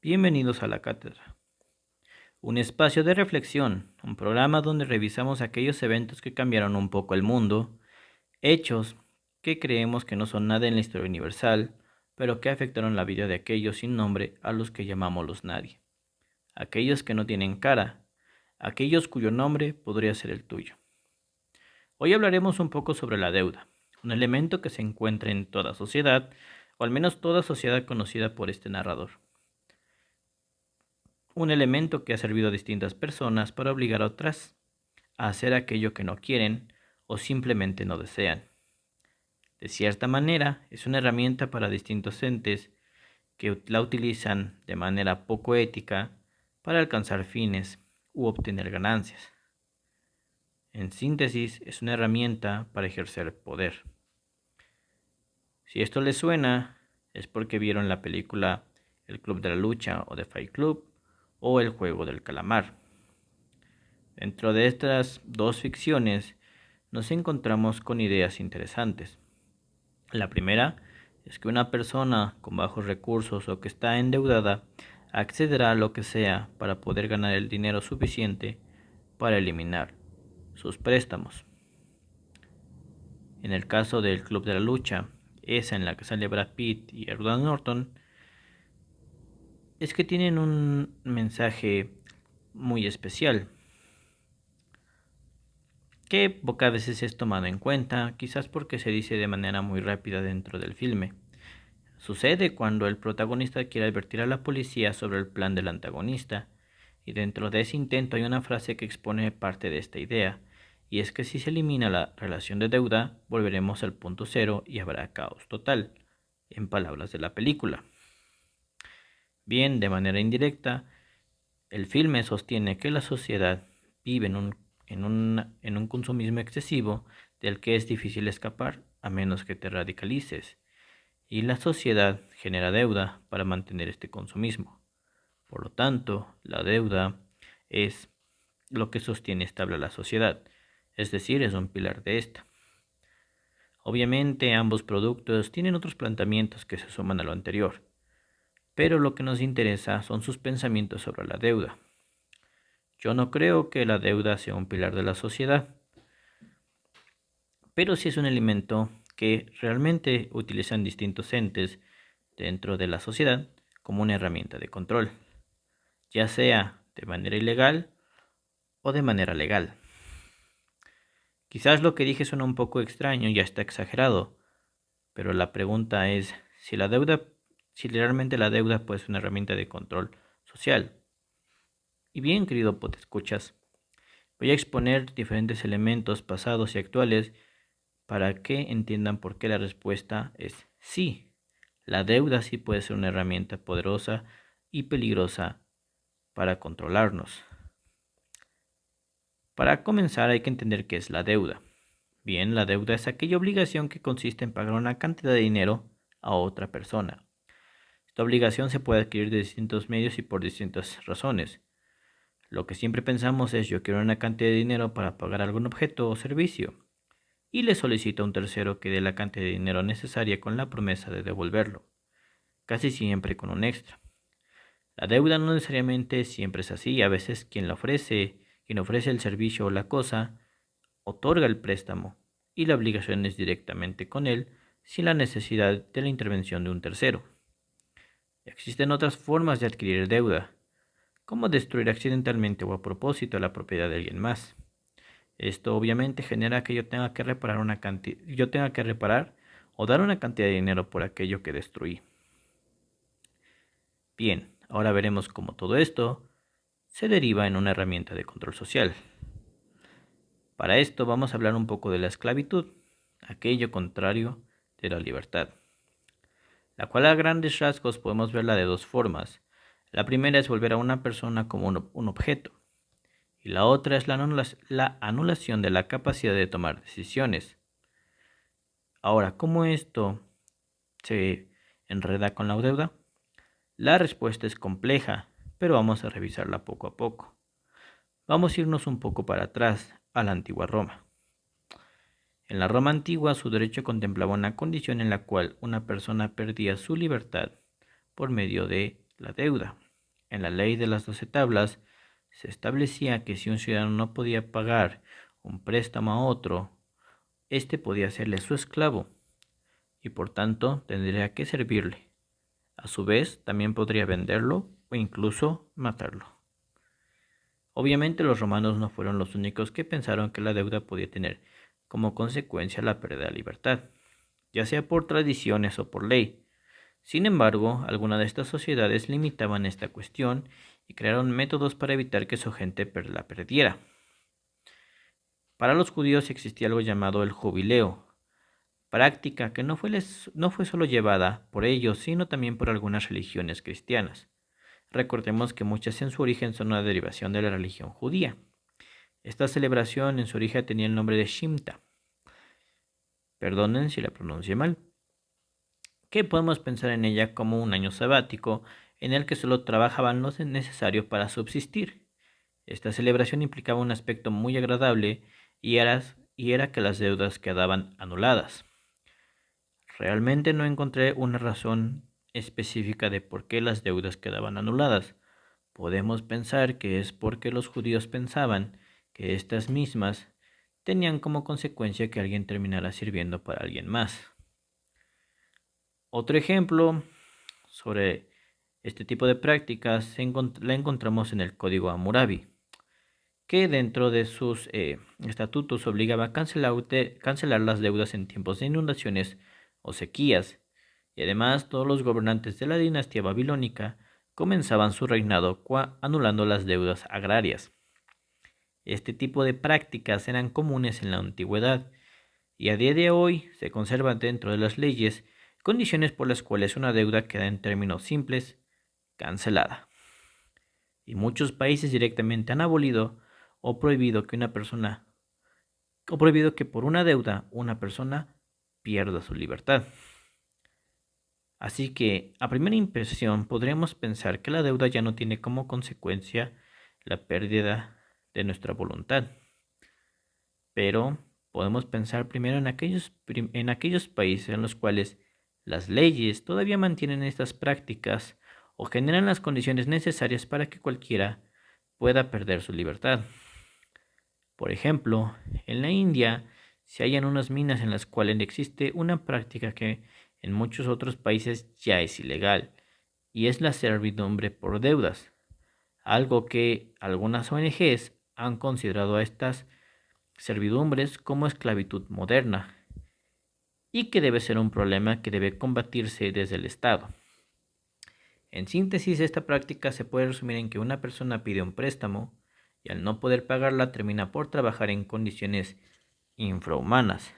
Bienvenidos a la Cátedra, un espacio de reflexión, un programa donde revisamos aquellos eventos que cambiaron un poco el mundo, hechos que creemos que no son nada en la historia universal, pero que afectaron la vida de aquellos sin nombre a los que llamamos los nadie, aquellos que no tienen cara, aquellos cuyo nombre podría ser el tuyo. Hoy hablaremos un poco sobre la deuda, un elemento que se encuentra en toda sociedad, o al menos toda sociedad conocida por este narrador. Un elemento que ha servido a distintas personas para obligar a otras a hacer aquello que no quieren o simplemente no desean. De cierta manera, es una herramienta para distintos entes que la utilizan de manera poco ética para alcanzar fines u obtener ganancias. En síntesis, es una herramienta para ejercer poder. Si esto les suena, es porque vieron la película El Club de la Lucha o The Fight Club o El Juego del Calamar. Dentro de estas dos ficciones nos encontramos con ideas interesantes. La primera es que una persona con bajos recursos o que está endeudada accederá a lo que sea para poder ganar el dinero suficiente para eliminar sus préstamos. En el caso del Club de la Lucha, esa en la que sale Brad Pitt y Edward Norton, es que tienen un mensaje muy especial que pocas veces es tomado en cuenta, quizás porque se dice de manera muy rápida dentro del filme. Sucede cuando el protagonista quiere advertir a la policía sobre el plan del antagonista, y dentro de ese intento hay una frase que expone parte de esta idea, y es que si se elimina la relación de deuda, volveremos al punto cero y habrá caos total, en palabras de la película. Bien, de manera indirecta, el filme sostiene que la sociedad vive en un consumismo excesivo del que es difícil escapar a menos que te radicalices, y la sociedad genera deuda para mantener este consumismo. Por lo tanto, la deuda es lo que sostiene estable a la sociedad, es decir, es un pilar de esta. Obviamente, ambos productos tienen otros planteamientos que se suman a lo anterior, pero lo que nos interesa son sus pensamientos sobre la deuda. Yo no creo que la deuda sea un pilar de la sociedad, pero sí es un elemento que realmente utilizan distintos entes dentro de la sociedad como una herramienta de control, ya sea de manera ilegal o de manera legal. Quizás lo que dije suena un poco extraño y hasta exagerado, pero la pregunta es si realmente la deuda puede ser una herramienta de control social. Y bien, querido podescuchas, voy a exponer diferentes elementos pasados y actuales para que entiendan por qué la respuesta es sí. La deuda sí puede ser una herramienta poderosa y peligrosa para controlarnos. Para comenzar hay que entender qué es la deuda. Bien, la deuda es aquella obligación que consiste en pagar una cantidad de dinero a otra persona. Esta obligación se puede adquirir de distintos medios y por distintas razones. Lo que siempre pensamos es yo quiero una cantidad de dinero para pagar algún objeto o servicio y le solicito a un tercero que dé la cantidad de dinero necesaria con la promesa de devolverlo, casi siempre con un extra. La deuda no necesariamente siempre es así, a veces quien ofrece el servicio o la cosa, otorga el préstamo y la obligación es directamente con él sin la necesidad de la intervención de un tercero. Existen otras formas de adquirir deuda, como destruir accidentalmente o a propósito la propiedad de alguien más. Esto obviamente genera que yo tenga que reparar o dar una cantidad de dinero por aquello que destruí. Bien, ahora veremos cómo todo esto se deriva en una herramienta de control social. Para esto vamos a hablar un poco de la esclavitud, aquello contrario de la libertad, la cual a grandes rasgos podemos verla de dos formas. La primera es volver a una persona como un objeto, y la otra es la anulación de la capacidad de tomar decisiones. Ahora, ¿cómo esto se enreda con la deuda? La respuesta es compleja, pero vamos a revisarla poco a poco. Vamos a irnos un poco para atrás, a la antigua Roma. En la Roma antigua, su derecho contemplaba una condición en la cual una persona perdía su libertad por medio de la deuda. En la ley de las 12 tablas se establecía que si un ciudadano no podía pagar un préstamo a otro, éste podía hacerle su esclavo y por tanto tendría que servirle. A su vez, también podría venderlo o incluso matarlo. Obviamente los romanos no fueron los únicos que pensaron que la deuda podía tener como consecuencia la pérdida de la libertad, ya sea por tradiciones o por ley. Sin embargo, algunas de estas sociedades limitaban esta cuestión y crearon métodos para evitar que su gente la perdiera. Para los judíos existía algo llamado el jubileo, práctica que no fue solo llevada por ellos, sino también por algunas religiones cristianas. Recordemos que muchas en su origen son una derivación de la religión judía. Esta celebración en su origen tenía el nombre de Shimta. Perdonen si la pronuncie mal. Que podemos pensar en ella como un año sabático en el que solo trabajaban lo necesario para subsistir. Esta celebración implicaba un aspecto muy agradable y era que las deudas quedaban anuladas. Realmente no encontré una razón específica de por qué las deudas quedaban anuladas. Podemos pensar que es porque los judíos pensaban que estas mismas tenían como consecuencia que alguien terminara sirviendo para alguien más. Otro ejemplo sobre este tipo de prácticas la encontramos en el Código Hammurabi, que dentro de sus estatutos obligaba a cancelar las deudas en tiempos de inundaciones o sequías, y además todos los gobernantes de la dinastía babilónica comenzaban su reinado anulando las deudas agrarias. Este tipo de prácticas eran comunes en la antigüedad y a día de hoy se conservan dentro de las leyes condiciones por las cuales una deuda queda en términos simples cancelada. Y muchos países directamente han abolido o prohibido que por una deuda una persona pierda su libertad. Así que, a primera impresión, podríamos pensar que la deuda ya no tiene como consecuencia la pérdida de nuestra voluntad. Pero podemos pensar primero en aquellos países en los cuales las leyes todavía mantienen estas prácticas o generan las condiciones necesarias para que cualquiera pueda perder su libertad. Por ejemplo, en la India se hallan unas minas en las cuales existe una práctica que en muchos otros países ya es ilegal, y es la servidumbre por deudas, algo que algunas ONGs han considerado a estas servidumbres como esclavitud moderna, y que debe ser un problema que debe combatirse desde el Estado. En síntesis, esta práctica se puede resumir en que una persona pide un préstamo y al no poder pagarla termina por trabajar en condiciones infrahumanas.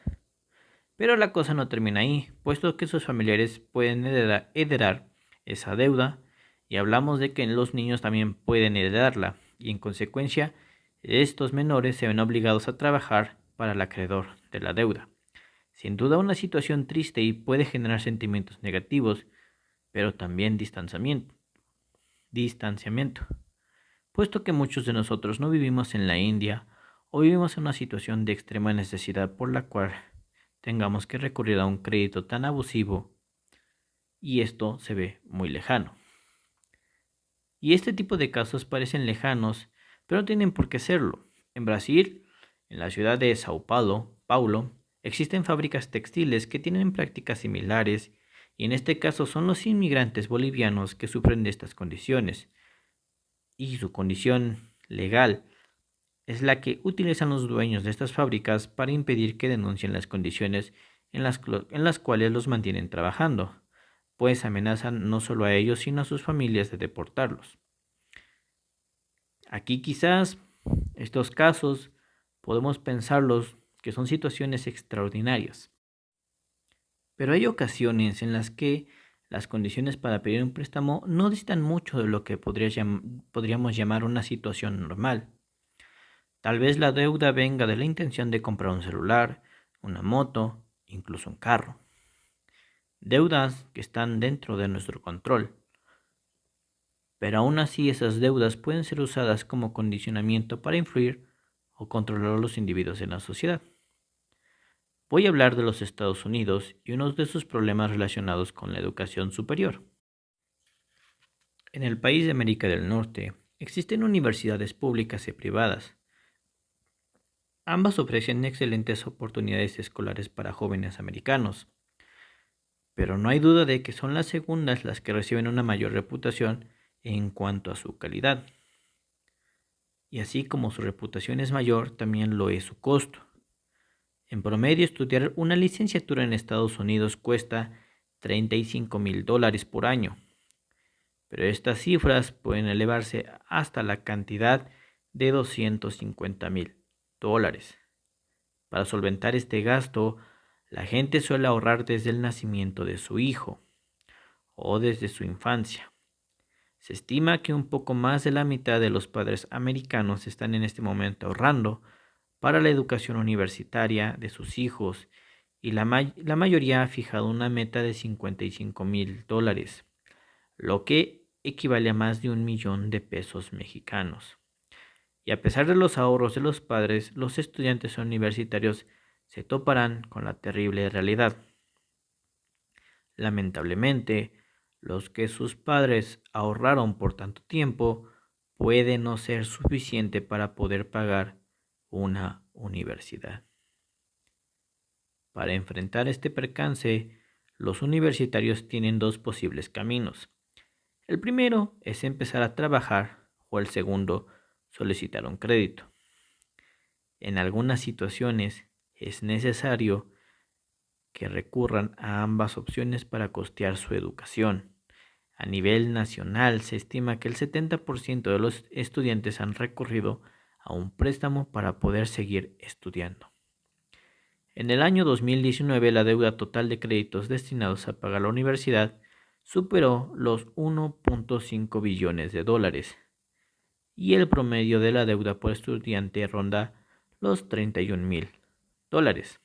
Pero la cosa no termina ahí, puesto que sus familiares pueden heredar esa deuda, y hablamos de que los niños también pueden heredarla, y en consecuencia, estos menores se ven obligados a trabajar para el acreedor de la deuda. Sin duda una situación triste y puede generar sentimientos negativos, pero también distanciamiento, puesto que muchos de nosotros no vivimos en la India o vivimos en una situación de extrema necesidad por la cual tengamos que recurrir a un crédito tan abusivo, y esto se ve muy lejano. Y este tipo de casos parecen lejanos, pero no tienen por qué serlo. En Brasil, en la ciudad de Sao Paulo, existen fábricas textiles que tienen prácticas similares, y en este caso son los inmigrantes bolivianos que sufren de estas condiciones. Y su condición legal es la que utilizan los dueños de estas fábricas para impedir que denuncien las condiciones en las cuales los mantienen trabajando, pues amenazan no solo a ellos sino a sus familias de deportarlos. Aquí quizás estos casos podemos pensarlos que son situaciones extraordinarias, pero hay ocasiones en las que las condiciones para pedir un préstamo no distan mucho de lo que podríamos llamar una situación normal. Tal vez la deuda venga de la intención de comprar un celular, una moto, incluso un carro. Deudas que están dentro de nuestro control. Pero aún así esas deudas pueden ser usadas como condicionamiento para influir o controlar a los individuos en la sociedad. Voy a hablar de los Estados Unidos y uno de sus problemas relacionados con la educación superior. En el país de América del Norte existen universidades públicas y privadas. Ambas ofrecen excelentes oportunidades escolares para jóvenes americanos, pero no hay duda de que son las segundas las que reciben una mayor reputación en cuanto a su calidad. Y así como su reputación es mayor, también lo es su costo. En promedio, estudiar una licenciatura en Estados Unidos cuesta $35,000 por año, pero estas cifras pueden elevarse hasta la cantidad de $250,000. Para solventar este gasto, la gente suele ahorrar desde el nacimiento de su hijo o desde su infancia. Se estima que un poco más de la mitad de los padres americanos están en este momento ahorrando para la educación universitaria de sus hijos y la mayoría ha fijado una meta de $55,000, lo que equivale a más de 1 millón de pesos mexicanos. Y a pesar de los ahorros de los padres, los estudiantes universitarios se toparán con la terrible realidad. Lamentablemente, los que sus padres ahorraron por tanto tiempo puede no ser suficiente para poder pagar una universidad. Para enfrentar este percance, los universitarios tienen dos posibles caminos. El primero es empezar a trabajar o el segundo, solicitar un crédito. En algunas situaciones es necesario que recurran a ambas opciones para costear su educación. A nivel nacional se estima que el 70% de los estudiantes han recurrido a un préstamo para poder seguir estudiando. En el año 2019, la deuda total de créditos destinados a pagar la universidad superó los $1.5 billones y el promedio de la deuda por estudiante ronda los $31,000,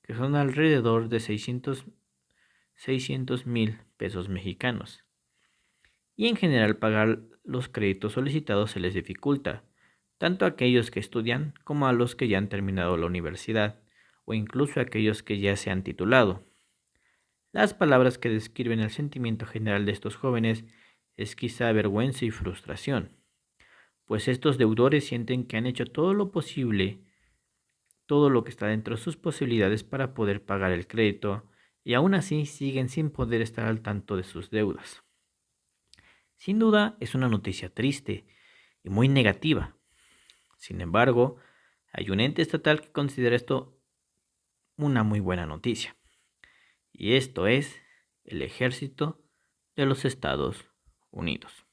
que son alrededor de 600,000 pesos mexicanos. Y en general pagar los créditos solicitados se les dificulta, tanto a aquellos que estudian como a los que ya han terminado la universidad, o incluso a aquellos que ya se han titulado. Las palabras que describen el sentimiento general de estos jóvenes es quizá vergüenza y frustración, pues estos deudores sienten que han hecho todo lo posible, todo lo que está dentro de sus posibilidades para poder pagar el crédito, y aún así siguen sin poder estar al tanto de sus deudas. Sin duda es una noticia triste y muy negativa. Sin embargo, hay un ente estatal que considera esto una muy buena noticia. Y esto es el Ejército de los Estados Unidos.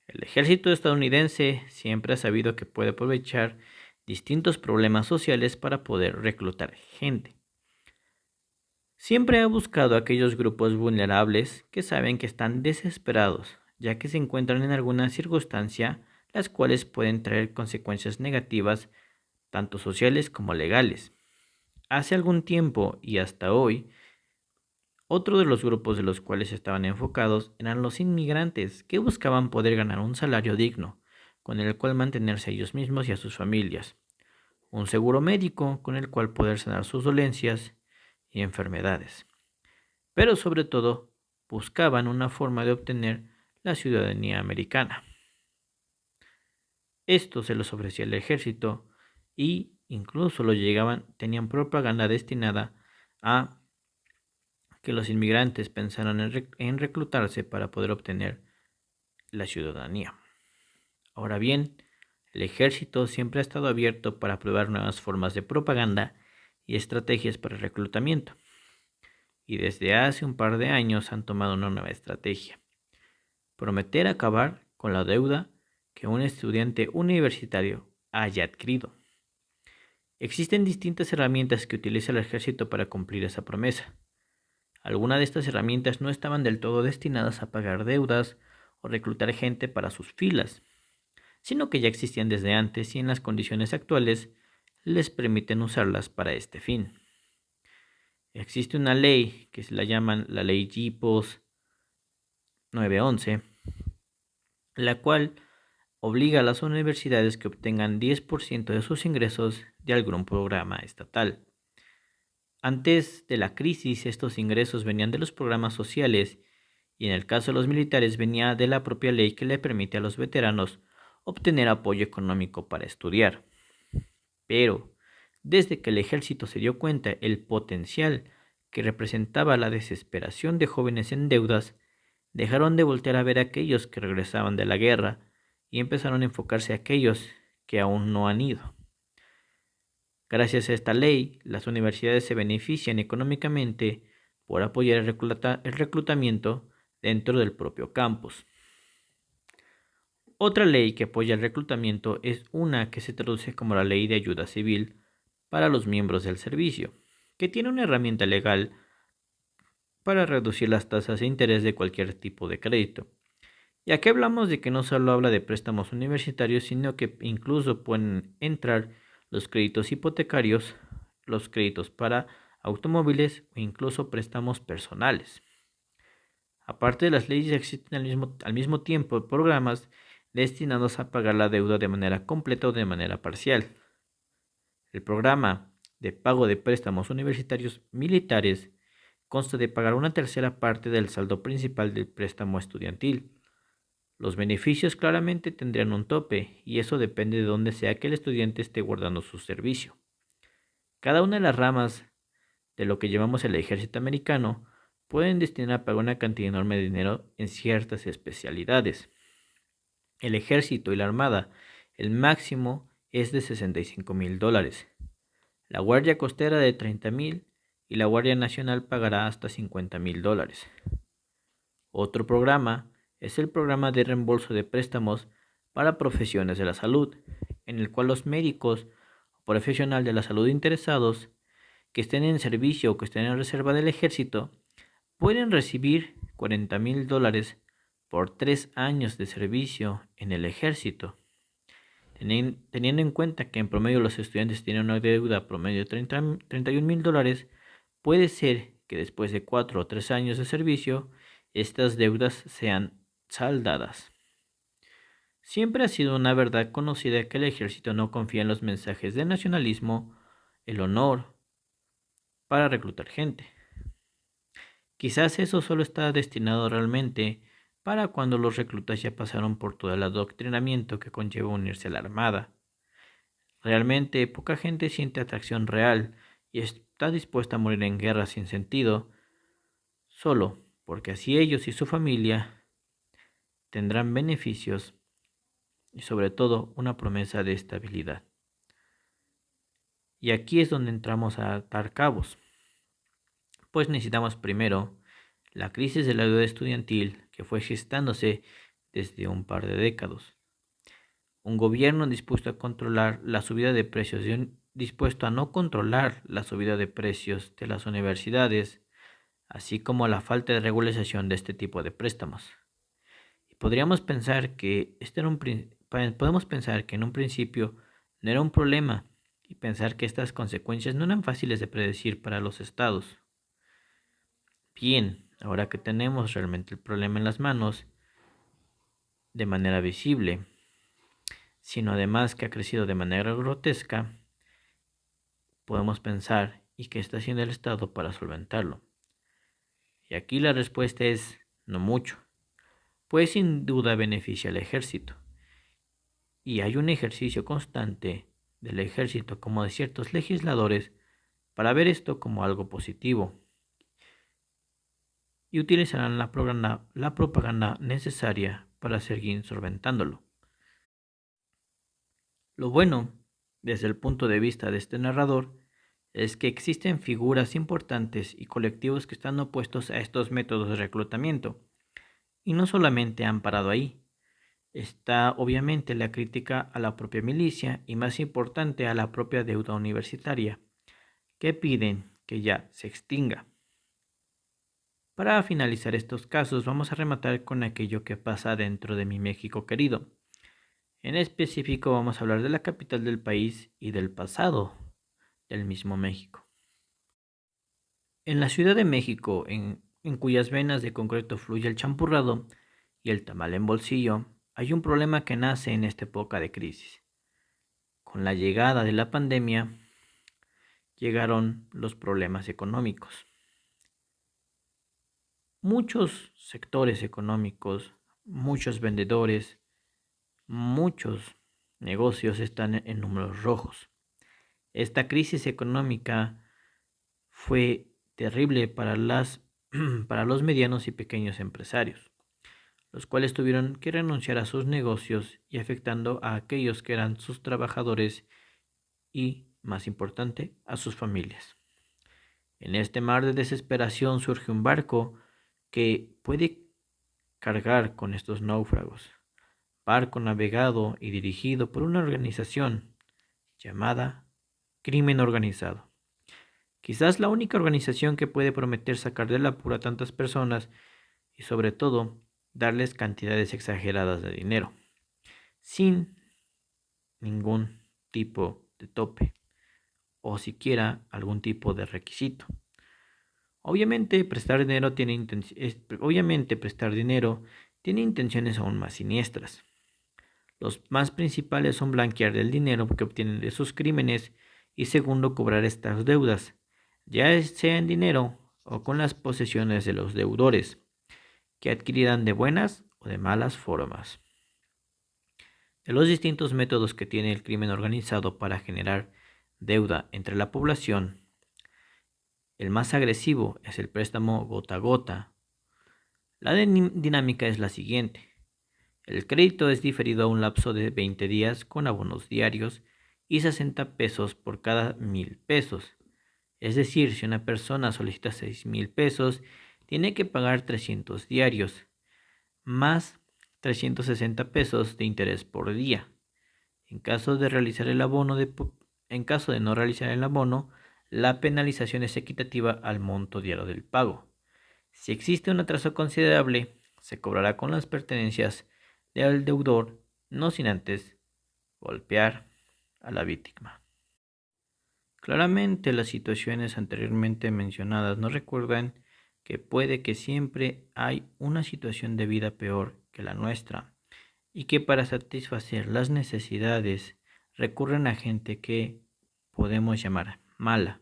El ejército estadounidense siempre ha sabido que puede aprovechar distintos problemas sociales para poder reclutar gente. Siempre ha buscado a aquellos grupos vulnerables que saben que están desesperados, ya que se encuentran en alguna circunstancia las cuales pueden traer consecuencias negativas, tanto sociales como legales. Hace algún tiempo y hasta hoy, otro de los grupos de los cuales estaban enfocados eran los inmigrantes que buscaban poder ganar un salario digno, con el cual mantenerse a ellos mismos y a sus familias, un seguro médico con el cual poder sanar sus dolencias y enfermedades, pero sobre todo buscaban una forma de obtener la ciudadanía americana. Esto se los ofrecía el ejército y incluso tenían propaganda destinada a que los inmigrantes pensaran en reclutarse para poder obtener la ciudadanía. Ahora bien, el ejército siempre ha estado abierto para probar nuevas formas de propaganda y estrategias para el reclutamiento. Y desde hace un par de años han tomado una nueva estrategia: prometer acabar con la deuda que un estudiante universitario haya adquirido. Existen distintas herramientas que utiliza el ejército para cumplir esa promesa. Algunas de estas herramientas no estaban del todo destinadas a pagar deudas o reclutar gente para sus filas, sino que ya existían desde antes y en las condiciones actuales les permiten usarlas para este fin. Existe una ley que se la llaman la ley JPOS 911, la cual obliga a las universidades que obtengan 10% de sus ingresos de algún programa estatal. Antes de la crisis, estos ingresos venían de los programas sociales y en el caso de los militares venía de la propia ley que le permite a los veteranos obtener apoyo económico para estudiar. Pero, desde que el ejército se dio cuenta el potencial que representaba la desesperación de jóvenes en deudas, dejaron de voltear a ver a aquellos que regresaban de la guerra y empezaron a enfocarse a aquellos que aún no han ido. Gracias a esta ley, las universidades se benefician económicamente por apoyar el reclutamiento dentro del propio campus. Otra ley que apoya el reclutamiento es una que se traduce como la Ley de Ayuda Civil para los miembros del servicio, que tiene una herramienta legal para reducir las tasas de interés de cualquier tipo de crédito. Y aquí hablamos de que no solo habla de préstamos universitarios, sino que incluso pueden entrar los créditos hipotecarios, los créditos para automóviles o incluso préstamos personales. Aparte de las leyes, existen al mismo tiempo programas destinados a pagar la deuda de manera completa o de manera parcial. El programa de pago de préstamos universitarios militares consta de pagar una tercera parte del saldo principal del préstamo estudiantil. Los beneficios claramente tendrían un tope y eso depende de dónde sea que el estudiante esté guardando su servicio. Cada una de las ramas de lo que llamamos el ejército americano pueden destinar a pagar una cantidad enorme de dinero en ciertas especialidades. El ejército y la armada, el máximo es de $65,000. La guardia costera de $30,000 y la guardia nacional pagará hasta $50,000. Otro programa es el programa de reembolso de préstamos para profesiones de la salud, en el cual los médicos o profesionales de la salud interesados que estén en servicio o que estén en reserva del ejército pueden recibir $40,000 por 3 años de servicio en el ejército. Teniendo en cuenta que en promedio los estudiantes tienen una deuda promedio de $31,000, puede ser que después de 4 o 3 años de servicio, estas deudas sean saldadas. Siempre ha sido una verdad conocida que el ejército no confía en los mensajes de nacionalismo, el honor, para reclutar gente. Quizás eso solo está destinado realmente para cuando los reclutas ya pasaron por todo el adoctrinamiento que conlleva unirse a la armada. Realmente poca gente siente atracción real y está dispuesta a morir en guerra sin sentido, solo porque así ellos y su familia tendrán beneficios y sobre todo una promesa de estabilidad. Y aquí es donde entramos a atar cabos, pues necesitamos primero la crisis de la deuda estudiantil que fue gestándose desde un par de décadas. Un gobierno dispuesto a controlar la subida de precios dispuesto a no controlar la subida de precios de las universidades, así como la falta de regularización de este tipo de préstamos. Y podemos pensar que en un principio no era un problema y pensar que estas consecuencias no eran fáciles de predecir para los estados. Bien, ahora que tenemos realmente el problema en las manos, de manera visible, sino además que ha crecido de manera grotesca, podemos pensar, ¿y qué está haciendo el Estado para solventarlo? Y aquí la respuesta es no mucho, pues sin duda beneficia al ejército. Y hay un ejercicio constante del ejército como de ciertos legisladores para ver esto como algo positivo y utilizarán la propaganda necesaria para seguir solventándolo. Lo bueno, desde el punto de vista de este narrador, es que existen figuras importantes y colectivos que están opuestos a estos métodos de reclutamiento, y no solamente han parado ahí. Está obviamente la crítica a la propia milicia y más importante a la propia deuda universitaria, que piden que ya se extinga. Para finalizar estos casos vamos a rematar con aquello que pasa dentro de mi México querido. En específico vamos a hablar de la capital del país y del pasado del mismo México. En la Ciudad de México, en cuyas venas de concreto fluye el champurrado y el tamal en bolsillo, hay un problema que nace en esta época de crisis. Con la llegada de la pandemia, llegaron los problemas económicos. muchos sectores económicos, muchos vendedores, muchos negocios están en números rojos. Esta crisis económica fue terrible para para los medianos y pequeños empresarios, los cuales tuvieron que renunciar a sus negocios y afectando a aquellos que eran sus trabajadores y, más importante, a sus familias. En este mar de desesperación surge un barco que puede cargar con estos náufragos, barco navegado y dirigido por una organización llamada Crimen Organizado. Quizás la única organización que puede prometer sacar del apuro a tantas personas y sobre todo darles cantidades exageradas de dinero, sin ningún tipo de tope o siquiera algún tipo de requisito. Obviamente prestar dinero tiene intenciones aún más siniestras. Los más principales son blanquear el dinero que obtienen de sus crímenes y segundo, cobrar estas deudas, ya sea en dinero o con las posesiones de los deudores, que adquirirán de buenas o de malas formas. De los distintos métodos que tiene el crimen organizado para generar deuda entre la población, el más agresivo es el préstamo gota a gota. La dinámica es la siguiente. El crédito es diferido a un lapso de 20 días con abonos diarios y 60 pesos por cada 1,000 pesos. Es decir, si una persona solicita 6,000 pesos, tiene que pagar 300 diarios, más 360 pesos de interés por día. En caso de no realizar el abono, la penalización es equitativa al monto diario del pago. Si existe un atraso considerable, se cobrará con las pertenencias del deudor, no sin antes golpear a la víctima. Claramente, las situaciones anteriormente mencionadas nos recuerdan que puede que siempre hay una situación de vida peor que la nuestra y que para satisfacer las necesidades recurren a gente que podemos llamar mala.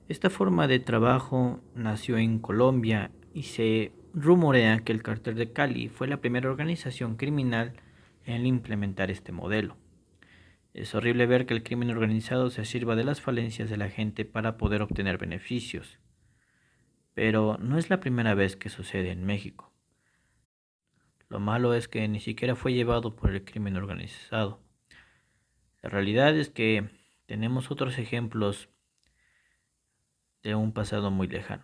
Esta forma de trabajo nació en Colombia y se rumorea que el Cártel de Cali fue la primera organización criminal en implementar este modelo. Es horrible ver que el crimen organizado se sirva de las falencias de la gente para poder obtener beneficios, pero no es la primera vez que sucede en México. Lo malo es que ni siquiera fue llevado por el crimen organizado. La realidad es que tenemos otros ejemplos de un pasado muy lejano.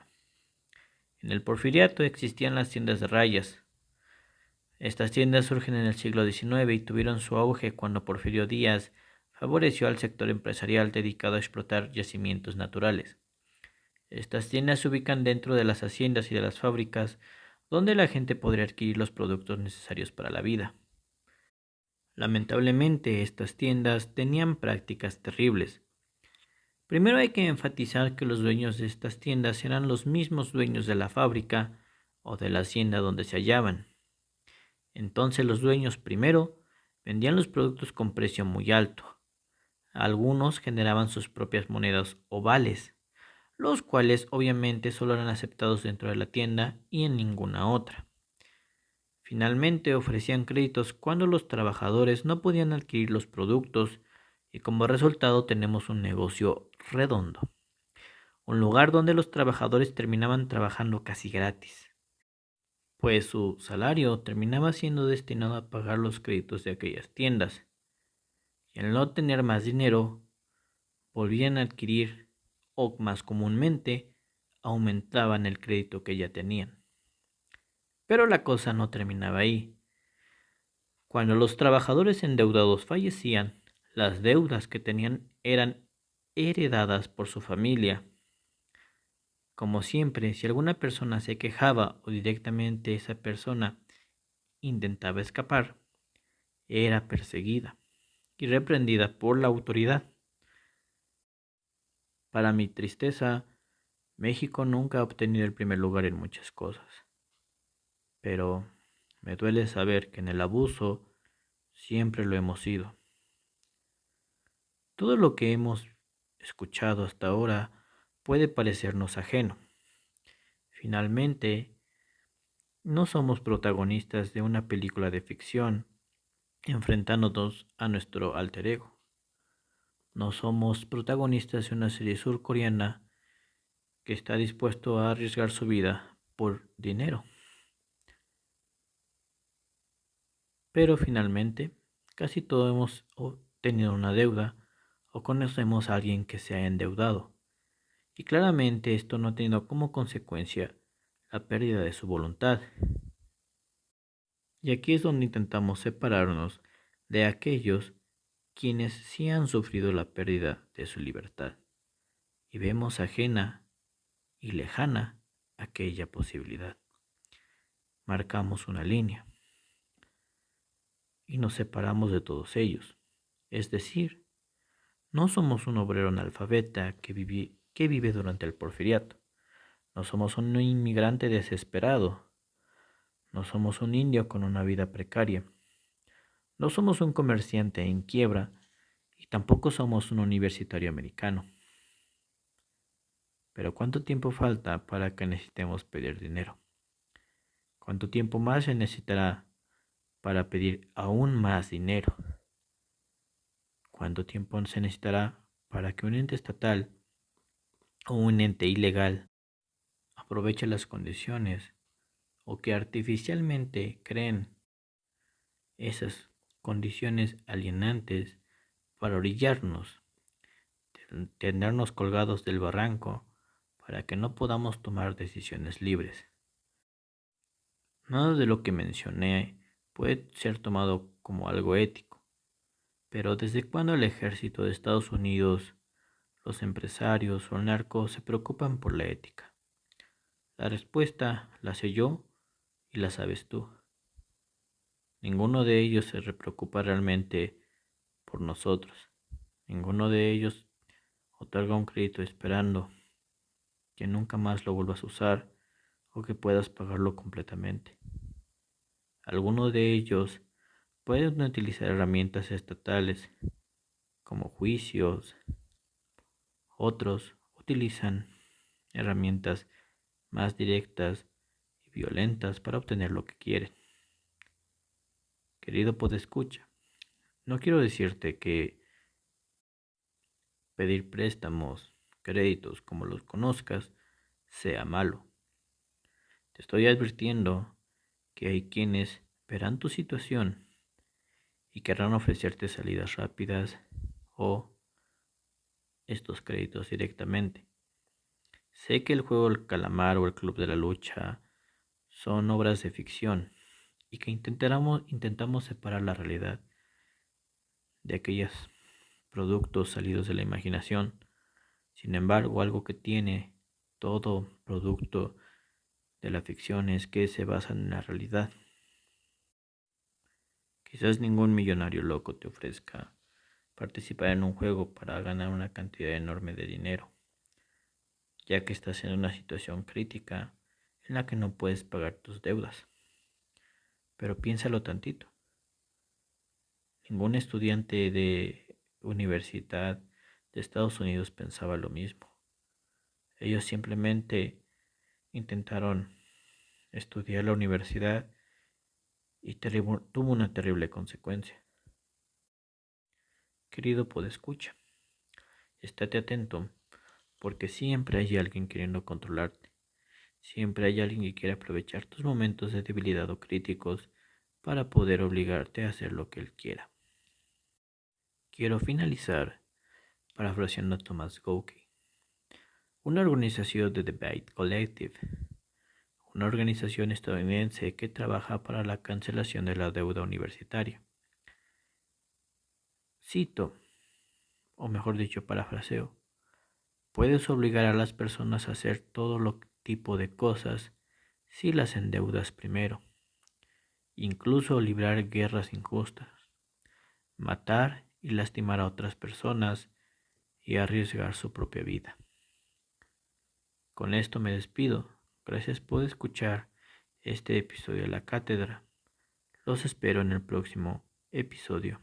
En el Porfiriato existían las tiendas de rayas. Estas tiendas surgen en el siglo XIX y tuvieron su auge cuando Porfirio Díaz favoreció al sector empresarial dedicado a explotar yacimientos naturales. Estas tiendas se ubican dentro de las haciendas y de las fábricas donde la gente podría adquirir los productos necesarios para la vida. Lamentablemente, estas tiendas tenían prácticas terribles. Primero hay que enfatizar que los dueños de estas tiendas eran los mismos dueños de la fábrica o de la hacienda donde se hallaban. Entonces los dueños primero vendían los productos con precio muy alto. Algunos generaban sus propias monedas o vales, los cuales obviamente solo eran aceptados dentro de la tienda y en ninguna otra. Finalmente ofrecían créditos cuando los trabajadores no podían adquirir los productos y como resultado tenemos un negocio redondo, un lugar donde los trabajadores terminaban trabajando casi gratis, pues su salario terminaba siendo destinado a pagar los créditos de aquellas tiendas, y al no tener más dinero, volvían a adquirir o más comúnmente aumentaban el crédito que ya tenían. Pero la cosa no terminaba ahí. Cuando los trabajadores endeudados fallecían, las deudas que tenían eran heredadas por su familia. Como siempre, si alguna persona se quejaba o directamente esa persona intentaba escapar, era perseguida y reprendida por la autoridad. Para mi tristeza, México nunca ha obtenido el primer lugar en muchas cosas, pero me duele saber que en el abuso siempre lo hemos sido. Todo lo que hemos escuchado hasta ahora puede parecernos ajeno, Finalmente, no somos protagonistas de una película de ficción enfrentándonos a nuestro alter ego. No somos protagonistas de una serie surcoreana que está dispuesto a arriesgar su vida por dinero. Pero finalmente, casi todos hemos tenido una deuda o conocemos a alguien que se ha endeudado. Y claramente esto no ha tenido como consecuencia la pérdida de su voluntad. Y aquí es donde intentamos separarnos de aquellos quienes sí han sufrido la pérdida de su libertad y vemos ajena y lejana aquella posibilidad. Marcamos una línea y nos separamos de todos ellos. Es decir, no somos un obrero analfabeta que vive durante el porfiriato. No somos un inmigrante desesperado. No somos un indio con una vida precaria. No somos un comerciante en quiebra y tampoco somos un universitario americano. Pero ¿cuánto tiempo falta para que necesitemos pedir dinero? ¿Cuánto tiempo más se necesitará para pedir aún más dinero? ¿Cuánto tiempo se necesitará para que un ente estatal o un ente ilegal aproveche las condiciones o que artificialmente creen esas condiciones alienantes para orillarnos, tenernos colgados del barranco para que no podamos tomar decisiones libres? Nada de lo que mencioné puede ser tomado como algo ético, pero ¿desde cuándo el ejército de Estados Unidos, los empresarios o el narco se preocupan por la ética? La respuesta la sé yo y la sabes tú. Ninguno de ellos se preocupa realmente por nosotros. Ninguno de ellos otorga un crédito esperando que nunca más lo vuelvas a usar o que puedas pagarlo completamente. Algunos de ellos pueden utilizar herramientas estatales como juicios, otros utilizan herramientas más directas y violentas para obtener lo que quieren. Querido podescucha, no quiero decirte que pedir préstamos, créditos como los conozcas, sea malo. Te estoy advirtiendo que hay quienes verán tu situación y querrán ofrecerte salidas rápidas o estos créditos directamente. Sé que el juego El Calamar o el Club de la Lucha son obras de ficción y que intentamos separar la realidad de aquellos productos salidos de la imaginación. Sin embargo, algo que tiene todo producto de la ficción es que se basan en la realidad. Quizás ningún millonario loco te ofrezca participar en un juego para ganar una cantidad enorme de dinero, ya que estás en una situación crítica en la que no puedes pagar tus deudas. Pero piénsalo tantito. Ningún estudiante de universidad de Estados Unidos pensaba lo mismo. Ellos simplemente intentaron estudiar la universidad y tuvo una terrible consecuencia. Querido podescucha, estate atento porque siempre hay alguien queriendo controlarte. Siempre hay alguien que quiere aprovechar tus momentos de debilidad o críticos para poder obligarte a hacer lo que él quiera. Quiero finalizar parafraseando a Thomas Gokey, una organización de Debate Collective, una organización estadounidense que trabaja para la cancelación de la deuda universitaria. Cito, o mejor dicho, parafraseo: puedes obligar a las personas a hacer todo tipo de cosas si las endeudas primero, incluso librar guerras injustas, matar y lastimar a otras personas y arriesgar su propia vida. Con esto me despido. Gracias por escuchar este episodio de La Cátedra. Los espero en el próximo episodio.